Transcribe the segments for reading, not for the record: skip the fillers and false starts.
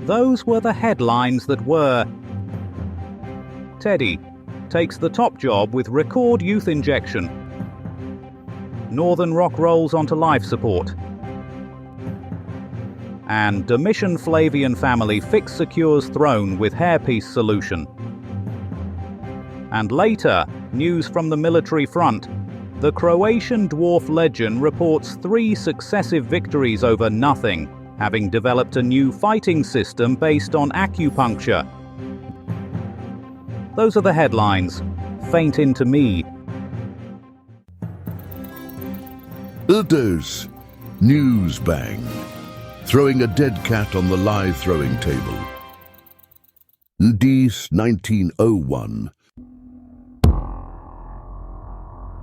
those were the headlines that were. Teddy takes the top job with record youth injection. Northern Rock rolls onto life support. And Domitian Flavian family fix secures throne with hairpiece solution. And later, news from the military front. The Croatian dwarf legend reports 3 successive victories over nothing, having developed a new fighting system based on acupuncture. Those are the headlines. Faint into me. Ethos. Newsbang. Throwing a dead cat on the live throwing table. Embodies 1901.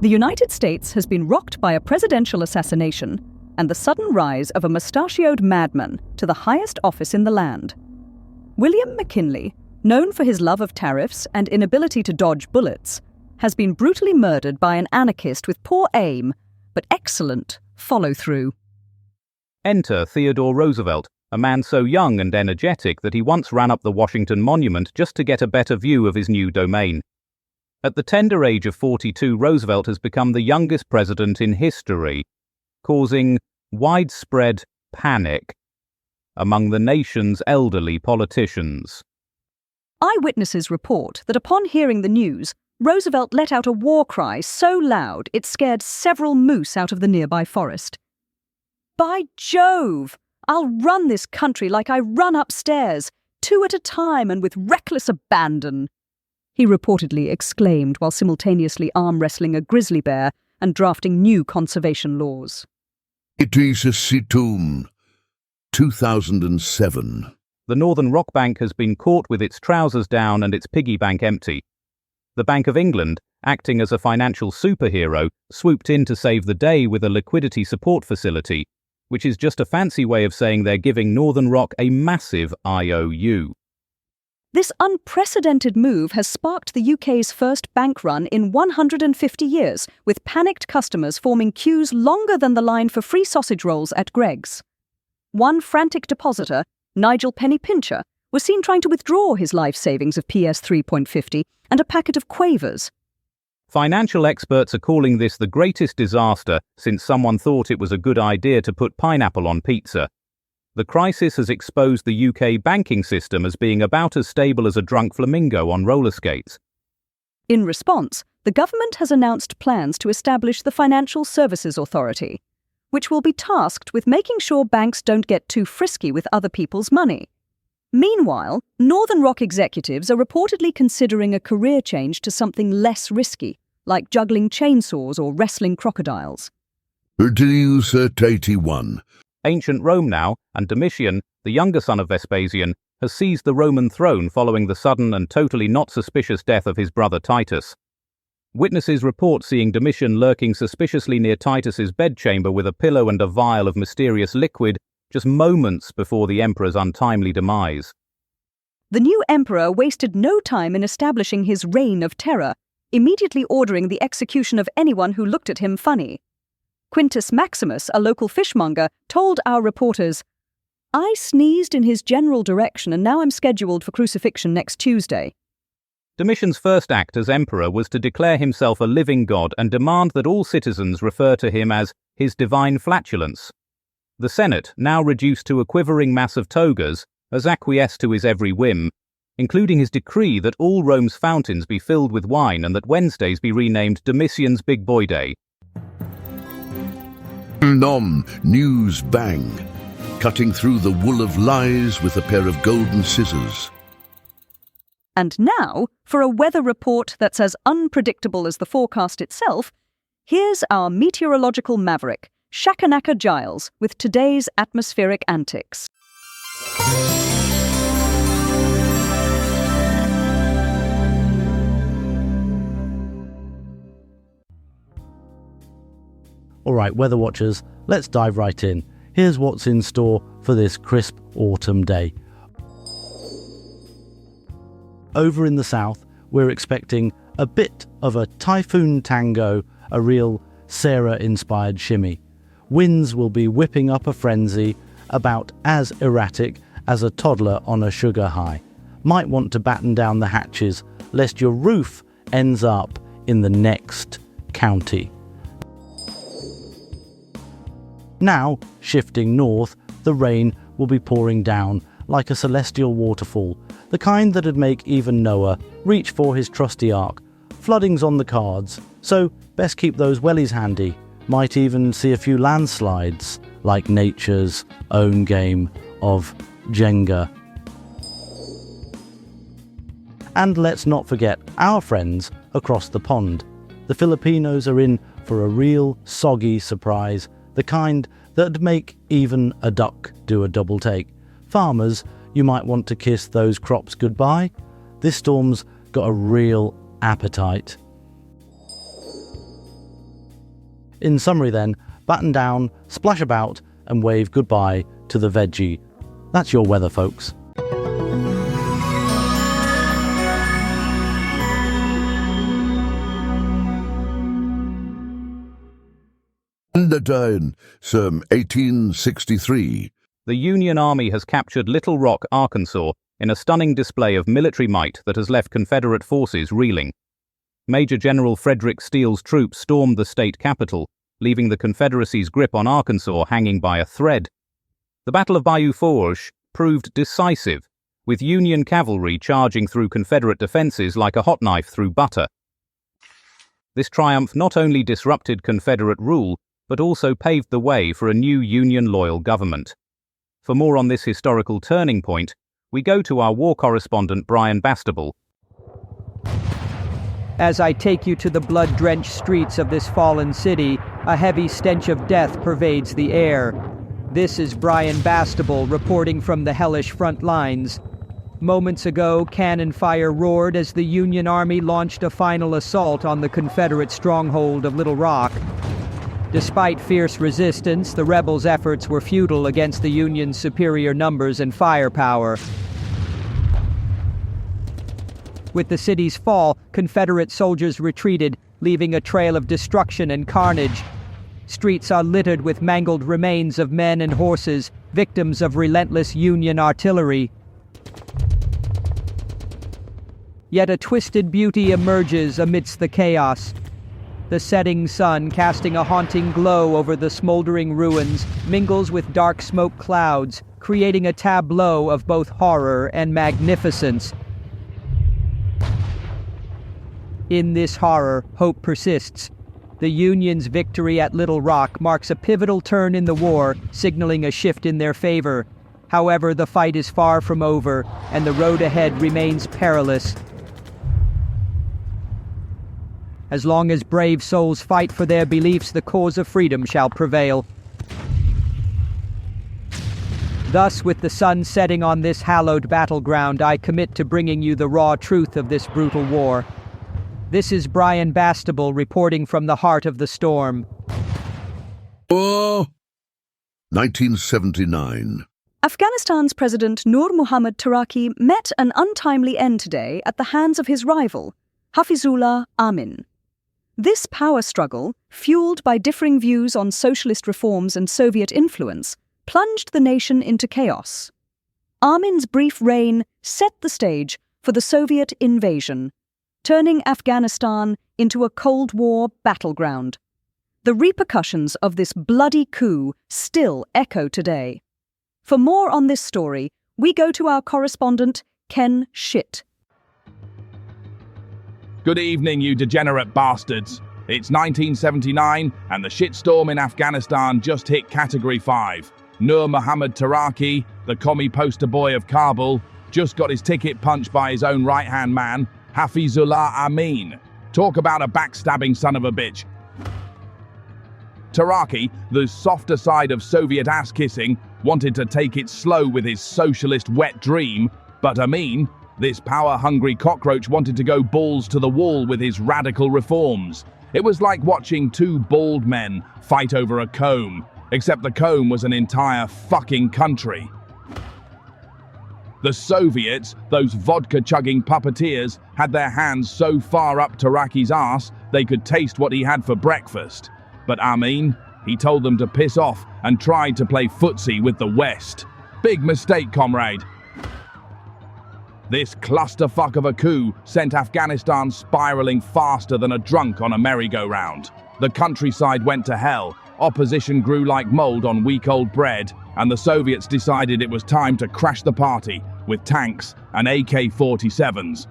The United States has been rocked by a presidential assassination and the sudden rise of a mustachioed madman to the highest office in the land. William McKinley, known for his love of tariffs and inability to dodge bullets, has been brutally murdered by an anarchist with poor aim, but excellent follow-through. Enter Theodore Roosevelt, a man so young and energetic that he once ran up the Washington Monument just to get a better view of his new domain. At the tender age of 42, Roosevelt has become the youngest president in history, causing widespread panic among the nation's elderly politicians. Eyewitnesses report that upon hearing the news, Roosevelt let out a war cry so loud it scared several moose out of the nearby forest. "By Jove! I'll run this country like I run upstairs, 2 at a time and with reckless abandon," he reportedly exclaimed while simultaneously arm-wrestling a grizzly bear and drafting new conservation laws. It is a situm. 2007. The Northern Rock Bank has been caught with its trousers down and its piggy bank empty. The Bank of England, acting as a financial superhero, swooped in to save the day with a liquidity support facility, which is just a fancy way of saying they're giving Northern Rock a massive IOU. This unprecedented move has sparked the UK's first bank run in 150 years, with panicked customers forming queues longer than the line for free sausage rolls at Greggs. One frantic depositor, Nigel Penny Pincher, was seen trying to withdraw his life savings of PS 3.50 and a packet of Quavers. Financial experts are calling this the greatest disaster since someone thought it was a good idea to put pineapple on pizza. The crisis has exposed the UK banking system as being about as stable as a drunk flamingo on roller skates. In response, the government has announced plans to establish the Financial Services Authority, which will be tasked with making sure banks don't get too frisky with other people's money. Meanwhile, Northern Rock executives are reportedly considering a career change to something less risky, like juggling chainsaws or wrestling crocodiles. Embodies 81. Ancient Rome now, and Domitian, the younger son of Vespasian, has seized the Roman throne following the sudden and totally not suspicious death of his brother Titus. Witnesses report seeing Domitian lurking suspiciously near Titus's bedchamber with a pillow and a vial of mysterious liquid just moments before the emperor's untimely demise. The new emperor wasted no time in establishing his reign of terror, immediately ordering the execution of anyone who looked at him funny. Quintus Maximus, a local fishmonger, told our reporters, "I sneezed in his general direction and now I'm scheduled for crucifixion next Tuesday." Domitian's first act as emperor was to declare himself a living god and demand that all citizens refer to him as his divine flatulence. The Senate, now reduced to a quivering mass of togas, has acquiesced to his every whim, including his decree that all Rome's fountains be filled with wine and that Wednesdays be renamed Domitian's Big Boy Day. News bang. Cutting through the wool of lies with a pair of golden scissors. And now, for a weather report that's as unpredictable as the forecast itself, here's our meteorological maverick, Shakanaka Giles, with today's atmospheric antics. Alright, weather watchers, let's dive right in. Here's what's in store for this crisp autumn day. Over in the south, we're expecting a bit of a typhoon tango, a real Sarah-inspired shimmy. Winds will be whipping up a frenzy, about as erratic as a toddler on a sugar high. Might want to batten down the hatches lest your roof ends up in the next county. Now, shifting north, the rain will be pouring down like a celestial waterfall, the kind that'd make even Noah reach for his trusty ark. Flooding's on the cards, so best keep those wellies handy. Might even see a few landslides, like nature's own game of Jenga. And let's not forget our friends across the pond. The Filipinos are in for a real soggy surprise, the kind that'd make even a duck do a double take. Farmers, you might want to kiss those crops goodbye. This storm's got a real appetite. In summary then, batten down, splash about, and wave goodbye to the veggie. That's your weather, folks. Some 1863. The Union Army has captured Little Rock, Arkansas, in a stunning display of military might that has left Confederate forces reeling. Major General Frederick Steele's troops stormed the state capital, leaving the Confederacy's grip on Arkansas hanging by a thread. The Battle of Bayou Forge proved decisive, with Union cavalry charging through Confederate defenses like a hot knife through butter. This triumph not only disrupted Confederate rule, but also paved the way for a new Union-loyal government. For more on this historical turning point, we go to our war correspondent Brian Bastable. As I take you to the blood-drenched streets of this fallen city, a heavy stench of death pervades the air. This is Brian Bastable reporting from the hellish front lines. Moments ago, cannon fire roared as the Union Army launched a final assault on the Confederate stronghold of Little Rock. Despite fierce resistance, the rebels' efforts were futile against the Union's superior numbers and firepower. With the city's fall, Confederate soldiers retreated, leaving a trail of destruction and carnage. Streets are littered with mangled remains of men and horses, victims of relentless Union artillery. Yet a twisted beauty emerges amidst the chaos. The setting sun, casting a haunting glow over the smoldering ruins, mingles with dark smoke clouds, creating a tableau of both horror and magnificence. In this horror, hope persists. The Union's victory at Little Rock marks a pivotal turn in the war, signaling a shift in their favor. However, the fight is far from over, and the road ahead remains perilous. As long as brave souls fight for their beliefs, the cause of freedom shall prevail. Thus, with the sun setting on this hallowed battleground, I commit to bringing you the raw truth of this brutal war. This is Brian Bastable reporting from the heart of the storm. 1979. Afghanistan's President Nur Muhammad Taraki met an untimely end today at the hands of his rival, Hafizullah Amin. This power struggle, fueled by differing views on socialist reforms and Soviet influence, plunged the nation into chaos. Amin's brief reign set the stage for the Soviet invasion, turning Afghanistan into a Cold War battleground. The repercussions of this bloody coup still echo today. For more on this story, we go to our correspondent, Ken Schitt. Good evening, you degenerate bastards. It's 1979, and the shitstorm in Afghanistan just hit Category 5. Nur Muhammad Taraki, the commie poster boy of Kabul, just got his ticket punched by his own right-hand man, Hafizullah Amin. Talk about a backstabbing son of a bitch. Taraki, the softer side of Soviet ass-kissing, wanted to take it slow with his socialist wet dream, but Amin, this power-hungry cockroach, wanted to go balls to the wall with his radical reforms. It was like watching two bald men fight over a comb, except the comb was an entire fucking country. The Soviets, those vodka-chugging puppeteers, had their hands so far up Taraki's ass they could taste what he had for breakfast. But Amin, he told them to piss off and tried to play footsie with the West. Big mistake, comrade. This clusterfuck of a coup sent Afghanistan spiraling faster than a drunk on a merry-go-round. The countryside went to hell, opposition grew like mold on week-old bread, and the Soviets decided it was time to crash the party with tanks and AK-47s.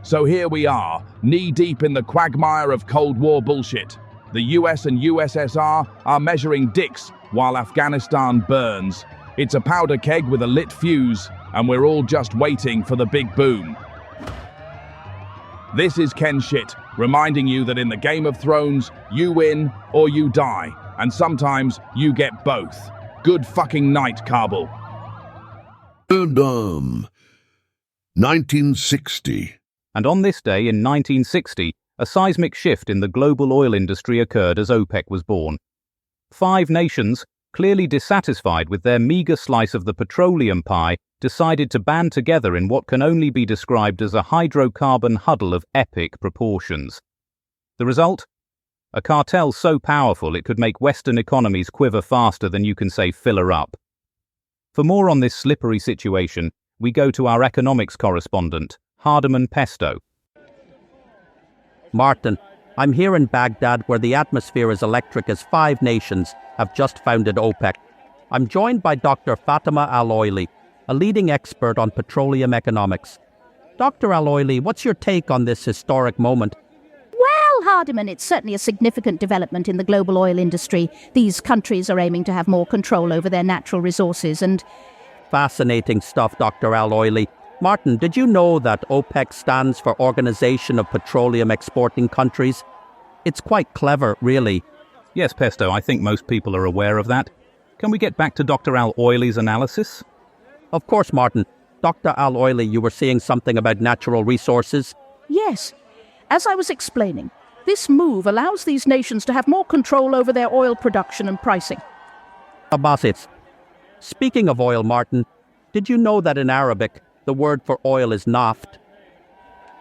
So here we are, knee-deep in the quagmire of Cold War bullshit. The US and USSR are measuring dicks while Afghanistan burns. It's a powder keg with a lit fuse, and we're all just waiting for the big boom. This is Ken Shit, reminding you that in the Game of Thrones, you win or you die, and sometimes you get both. Good fucking night, Kabul. And 1960. And on this day in 1960, a seismic shift in the global oil industry occurred as OPEC was born. 5 nations, clearly dissatisfied with their meager slice of the petroleum pie, decided to band together in what can only be described as a hydrocarbon huddle of epic proportions. The result? A cartel so powerful it could make Western economies quiver faster than you can say fill her up. For more on this slippery situation, we go to our economics correspondent, Hardiman Pesto. Martin, I'm here in Baghdad where the atmosphere is electric as 5 nations have just founded OPEC. I'm joined by Dr. Fatima Al-Oily, a leading expert on petroleum economics. Dr. Al-Oily, what's your take on this historic moment? Well, Hardiman, it's certainly a significant development in the global oil industry. These countries are aiming to have more control over their natural resources and... Fascinating stuff, Dr. Al-Oily. Martin, did you know that OPEC stands for Organization of Petroleum Exporting Countries? It's quite clever, really. Yes, Pesto, I think most people are aware of that. Can we get back to Dr. Al-Oily's analysis? Of course, Martin. Dr. Al-Oily, you were saying something about natural resources? Yes. As I was explaining, this move allows these nations to have more control over their oil production and pricing. Abbasid. Speaking of oil, Martin, did you know that in Arabic, the word for oil is naft?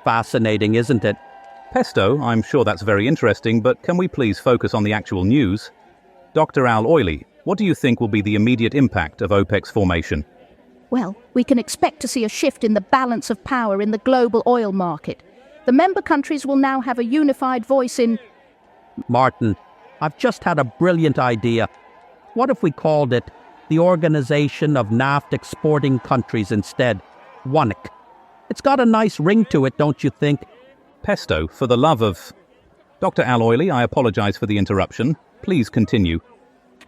Fascinating, isn't it? Pesto, I'm sure that's very interesting, but can we please focus on the actual news? Dr. Al-Oily, what do you think will be the immediate impact of OPEC's formation? Well, we can expect to see a shift in the balance of power in the global oil market. The member countries will now have a unified voice in... Martin, I've just had a brilliant idea. What if we called it the Organization of Naft Exporting Countries instead? WONIC. It's got a nice ring to it, don't you think? Pesto, for the love of... Dr. Al-Oily, I apologize for the interruption. Please continue.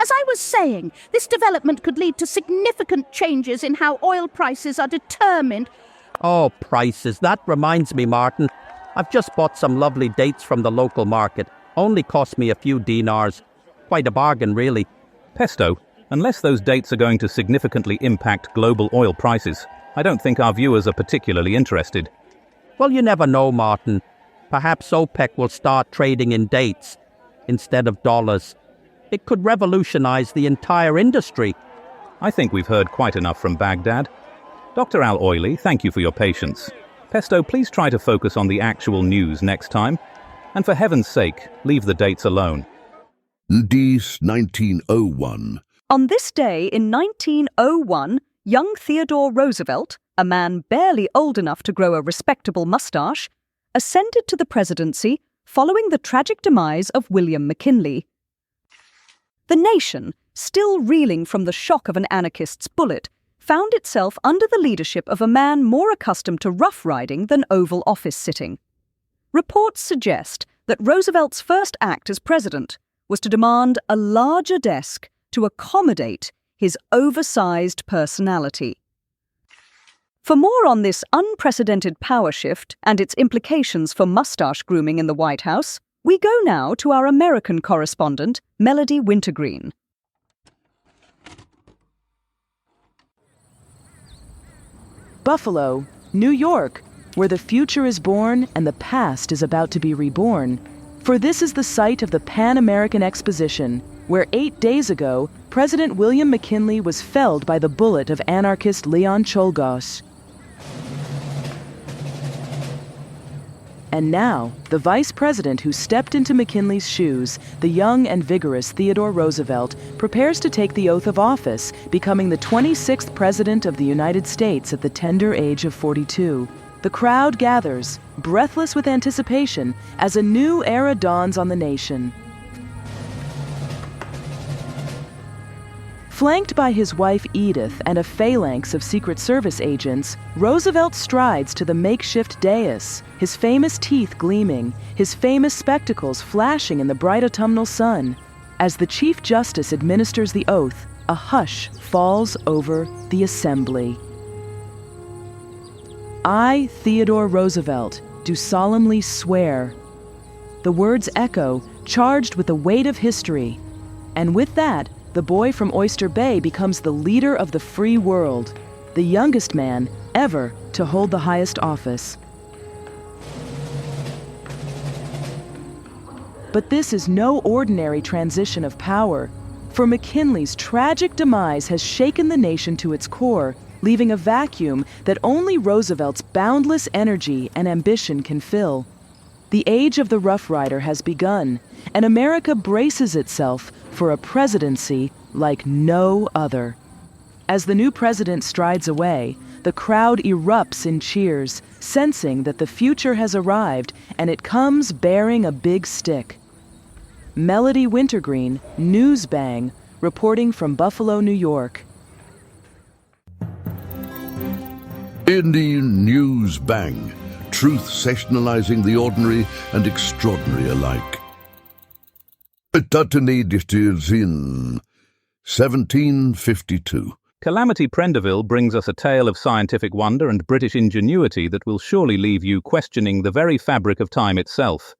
As I was saying, this development could lead to significant changes in how oil prices are determined. Oh, prices. That reminds me, Martin. I've just bought some lovely dates from the local market. Only cost me a few dinars. Quite a bargain, really. Pesto, unless those dates are going to significantly impact global oil prices, I don't think our viewers are particularly interested. Well, you never know, Martin. Perhaps OPEC will start trading in dates instead of dollars. It could revolutionize the entire industry. I think we've heard quite enough from Baghdad. Dr. Al-Oily, thank you for your patience. Pesto, please try to focus on the actual news next time. And for heaven's sake, leave the dates alone. This 1901. On this day in 1901, young Theodore Roosevelt, a man barely old enough to grow a respectable mustache, ascended to the presidency following the tragic demise of William McKinley. The nation, still reeling from the shock of an anarchist's bullet, found itself under the leadership of a man more accustomed to rough riding than Oval Office sitting. Reports suggest that Roosevelt's first act as president was to demand a larger desk to accommodate his oversized personality. For more on this unprecedented power shift and its implications for mustache grooming in the White House, we go now to our American correspondent, Melody Wintergreen. Buffalo, New York, where the future is born and the past is about to be reborn. For this is the site of the Pan American Exposition, where 8 days ago, President William McKinley was felled by the bullet of anarchist Leon Czolgosz. And now, the vice president who stepped into McKinley's shoes, the young and vigorous Theodore Roosevelt, prepares to take the oath of office, becoming the 26th president of the United States at the tender age of 42. The crowd gathers, breathless with anticipation, as a new era dawns on the nation. Flanked by his wife Edith and a phalanx of Secret Service agents, Roosevelt strides to the makeshift dais, his famous teeth gleaming, his famous spectacles flashing in the bright autumnal sun. As the Chief Justice administers the oath, a hush falls over the assembly. I, Theodore Roosevelt, do solemnly swear. The words echo, charged with the weight of history. And with that, the boy from Oyster Bay becomes the leader of the free world, the youngest man ever to hold the highest office. But this is no ordinary transition of power, for McKinley's tragic demise has shaken the nation to its core, leaving a vacuum that only Roosevelt's boundless energy and ambition can fill. The age of the Rough Rider has begun, and America braces itself for a presidency like no other. As the new president strides away, the crowd erupts in cheers, sensing that the future has arrived, and it comes bearing a big stick. Melody Wintergreen, Newsbang, reporting from Buffalo, New York. In the Newsbang, truth sessionalizing the ordinary and extraordinary alike. It in 1752. Calamity Prendeville brings us a tale of scientific wonder and British ingenuity that will surely leave you questioning the very fabric of time itself.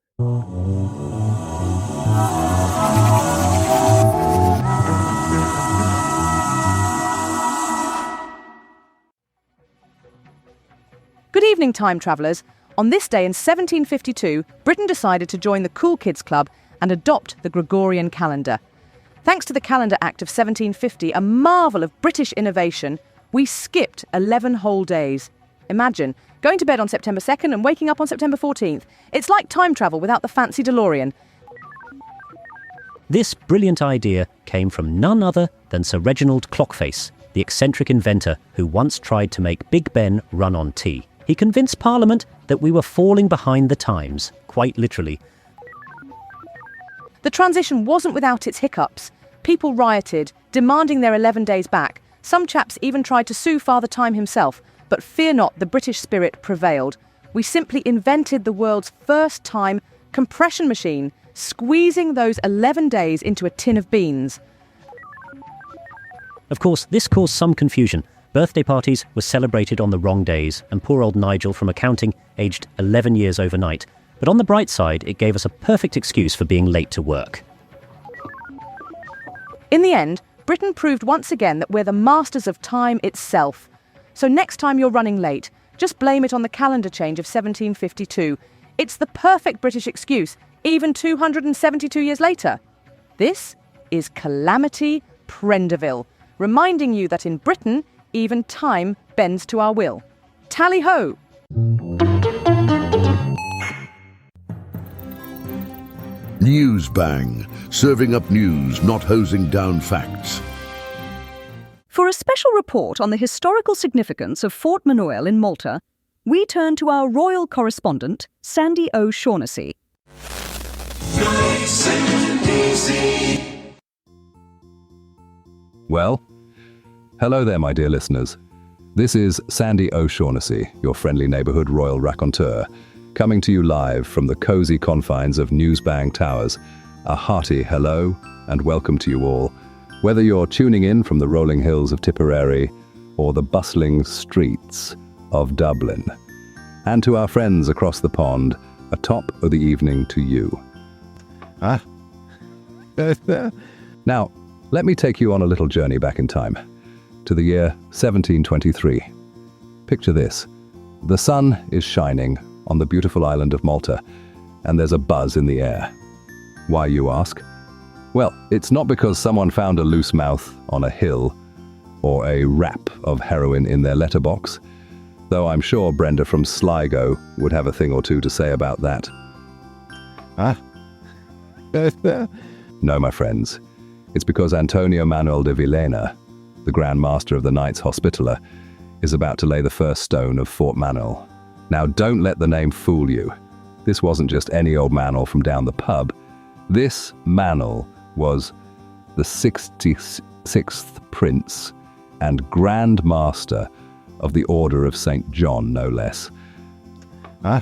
Good evening, time travellers. On this day in 1752, Britain decided to join the Cool Kids Club and adopt the Gregorian calendar. Thanks to the Calendar Act of 1750, a marvel of British innovation, we skipped 11 whole days. Imagine going to bed on September 2nd and waking up on September 14th. It's like time travel without the fancy DeLorean. This brilliant idea came from none other than Sir Reginald Clockface, the eccentric inventor who once tried to make Big Ben run on tea. He convinced Parliament that we were falling behind the times, quite literally. The transition wasn't without its hiccups. People rioted, demanding their 11 days back. Some chaps even tried to sue Father Time himself. But fear not, the British spirit prevailed. We simply invented the world's first time compression machine, squeezing those 11 days into a tin of beans. Of course, this caused some confusion. Birthday parties were celebrated on the wrong days, and poor old Nigel from accounting aged 11 years overnight. But on the bright side, it gave us a perfect excuse for being late to work. In the end, Britain proved once again that we're the masters of time itself. So next time you're running late, just blame it on the calendar change of 1752. It's the perfect British excuse, even 272 years later. This is Calamity Prendeville, reminding you that in Britain, even time bends to our will. Tally-ho! Newsbang, serving up news, not hosing down facts. For a special report on the historical significance of Fort Manoel in Malta, we turn to our royal correspondent, Sandy O'Shaughnessy. Nice and easy. Well, hello there, my dear listeners. This is Sandy O'Shaughnessy, your friendly neighborhood royal raconteur, coming to you live from the cozy confines of Newsbang Towers. A hearty hello and welcome to you all, whether you're tuning in from the rolling hills of Tipperary or the bustling streets of Dublin. And to our friends across the pond, a top of the evening to you. Now, let me take you on a little journey back in time, to the year 1723. Picture this. The sun is shining on the beautiful island of Malta, and there's a buzz in the air. Why, you ask? Well, it's not because someone found a loose mouth on a hill or a wrap of heroin in their letterbox. Though I'm sure Brenda from Sligo would have a thing or two to say about that. No, my friends. It's because Antonio Manuel de Villena, the Grand Master of the Knights Hospitaller, is about to lay the first stone of Fort Manuel. Now, don't let the name fool you. This wasn't just any old Manuel from down the pub. This Manuel was the 66th Prince and Grand Master of the Order of St. John, no less. I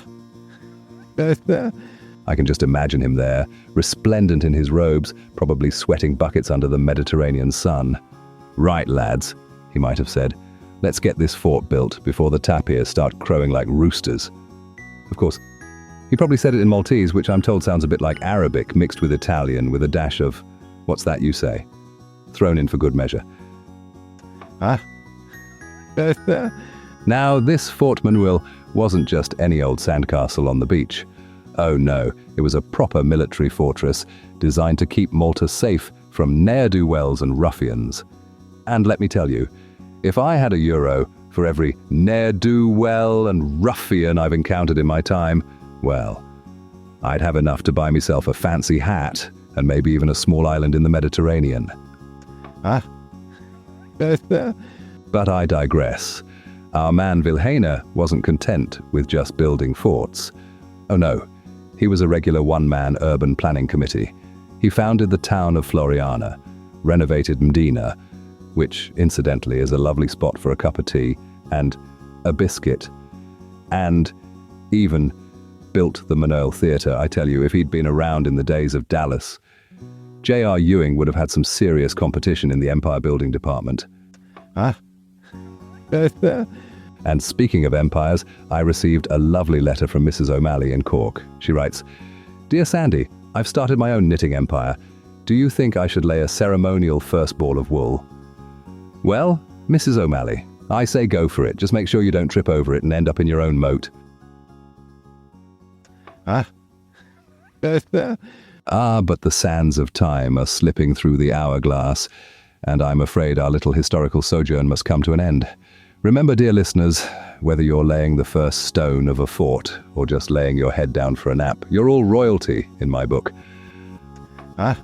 can just imagine him there, resplendent in his robes, probably sweating buckets under the Mediterranean sun. Right, lads, he might have said. Let's get this fort built before the tapirs start crowing like roosters. Of course, he probably said it in Maltese, which I'm told sounds a bit like Arabic mixed with Italian with a dash of, what's that you say? Thrown in for good measure. Now, this Fort Manuel wasn't just any old sandcastle on the beach. Oh no, it was a proper military fortress designed to keep Malta safe from ne'er-do-wells and ruffians. And let me tell you, if I had €1 for every ne'er-do-well and ruffian I've encountered in my time, well, I'd have enough to buy myself a fancy hat and maybe even a small island in the Mediterranean. But I digress. Our man Vilhena wasn't content with just building forts. Oh no, he was a regular one-man urban planning committee. He founded the town of Floriana, renovated Medina, which incidentally is a lovely spot for a cup of tea and a biscuit, and even built the Manoel Theatre. I tell you, if he'd been around in the days of Dallas, J.R. Ewing would have had some serious competition in the empire building department. And speaking of empires, I received a lovely letter from Mrs. O'Malley in Cork. She writes, "Dear Sandy, I've started my own knitting empire. Do you think I should lay a ceremonial first ball of wool?" Well, Mrs. O'Malley, I say go for it. Just make sure you don't trip over it and end up in your own moat. But the sands of time are slipping through the hourglass, and I'm afraid our little historical sojourn must come to an end. Remember, dear listeners, whether you're laying the first stone of a fort or just laying your head down for a nap, you're all royalty in my book. All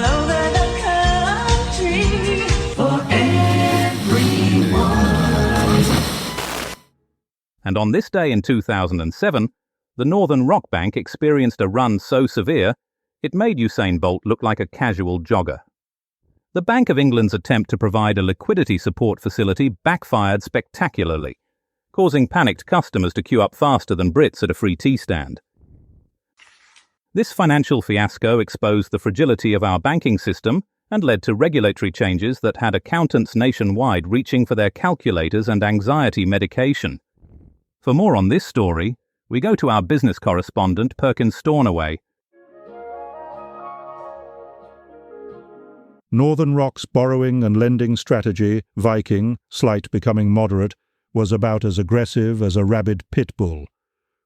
over the country for everyone. And on this day in 2007, the Northern Rock Bank experienced a run so severe, it made Usain Bolt look like a casual jogger. The Bank of England's attempt to provide a liquidity support facility backfired spectacularly, causing panicked customers to queue up faster than Brits at a free tea stand. This financial fiasco exposed the fragility of our banking system and led to regulatory changes that had accountants nationwide reaching for their calculators and anxiety medication. For more on this story, we go to our business correspondent, Perkins Stornoway. Northern Rock's borrowing and lending strategy, Viking, slight becoming moderate, was about as aggressive as a rabid pit bull.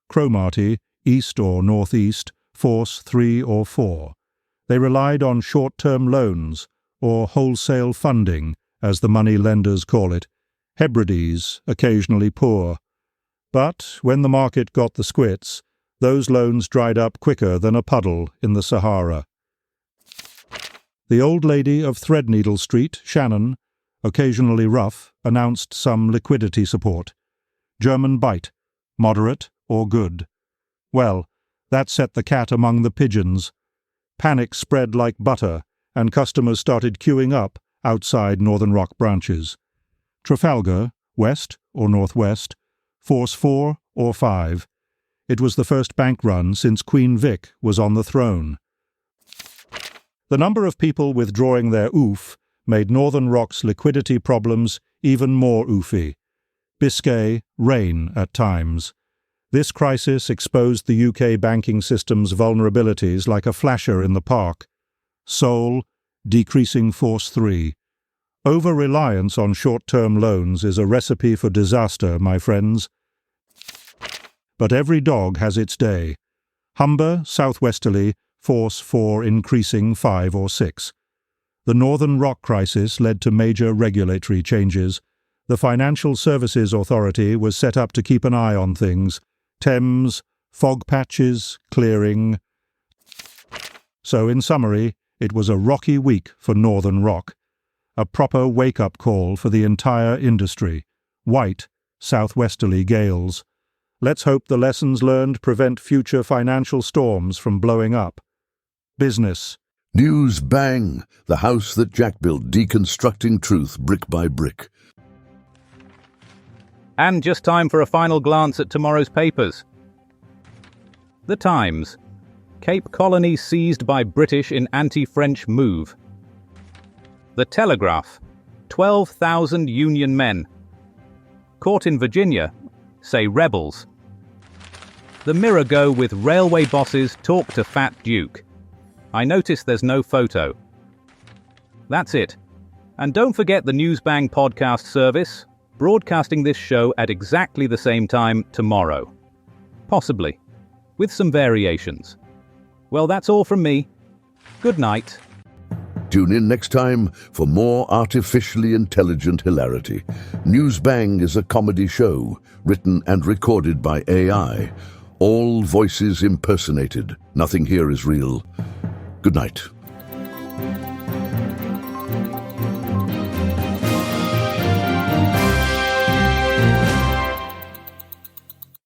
Cromarty, east or northeast, force 3 or 4. They relied on short-term loans, or wholesale funding, as the money lenders call it, Hebrides, occasionally poor. But when the market got the squits, those loans dried up quicker than a puddle in the Sahara. The old lady of Threadneedle Street, Shannon, occasionally rough, announced some liquidity support. German bite, moderate or good. Well, that set the cat among the pigeons. Panic spread like butter, and customers started queuing up outside Northern Rock branches. Trafalgar, west or northwest, force 4 or 5. It was the first bank run since Queen Vic was on the throne. The number of people withdrawing their oof made Northern Rock's liquidity problems even more oofy. Biscay, rain at times. This crisis exposed the UK banking system's vulnerabilities like a flasher in the park. Seoul, decreasing force 3. Over-reliance on short-term loans is a recipe for disaster, my friends. But every dog has its day. Humber, southwesterly, force 4 increasing 5 or 6. The Northern Rock crisis led to major regulatory changes. The Financial Services Authority was set up to keep an eye on things. Thames, fog patches, clearing. So in summary, it was a rocky week for Northern Rock. A proper wake-up call for the entire industry. White, southwesterly gales. Let's hope the lessons learned prevent future financial storms from blowing up. Business. Newsbang, the house that Jack built, deconstructing truth brick by brick. And just time for a final glance at tomorrow's papers. The Times. Cape Colony seized by British in anti-French move. The Telegraph. 12,000 Union men. Caught in Virginia. Say rebels. The Mirror go with railway bosses talk to Fat Duke. I notice there's no photo. That's it. And don't forget the Newsbang podcast service, broadcasting this show at exactly the same time tomorrow. Possibly. With some variations. Well, that's all from me. Good night. Tune in next time for more artificially intelligent hilarity. Newsbang is a comedy show, written and recorded by AI. All voices impersonated. Nothing here is real. Good night.